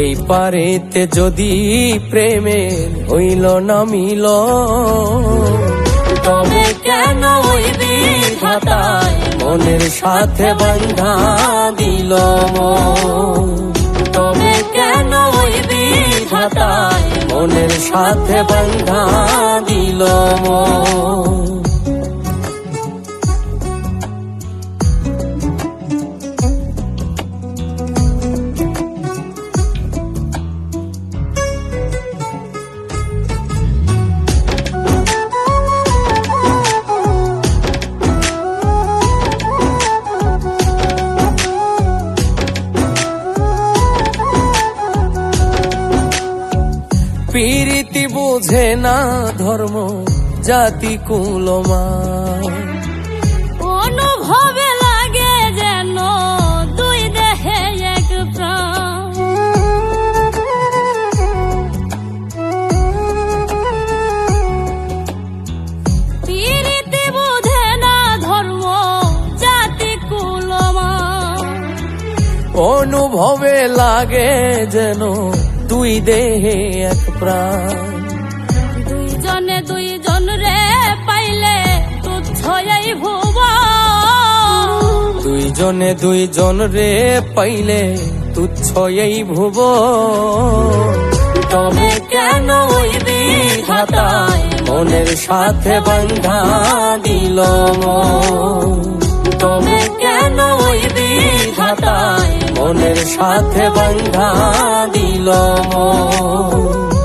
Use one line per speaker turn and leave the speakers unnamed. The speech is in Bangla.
এই পারেতে যদি প্রেমের হইল না মিল, তবে কেন ওই বিধাতায় মনের সাথে বাঁধা দিল মন? তবে কেন ওই বিধাতায় মনের সাথে বাঁধা দিল মন? প্রীতি বুঝে না ধর্ম জাতি কুলমান,
অনুভবে লাগে যেন দুই দেহে এক প্রাণ। প্রীতি বুঝে না ধর্ম জাতি কুলমান,
অনুভবে লাগে যেন দুই দেহে এক প্রাণ।
দুইজনে দুইজন রে পাইলে তুচ্ছ এই ভুবন,
দুইজনে দুইজন রে পাইলে তুচ্ছ এই ভুবন। তবে কেন ওই বিধাতায় মনের সাথে বাঁধা দিল মন? তবে কেন ওই বিধাতায় মনের সাথে বাঁধা দিল মন?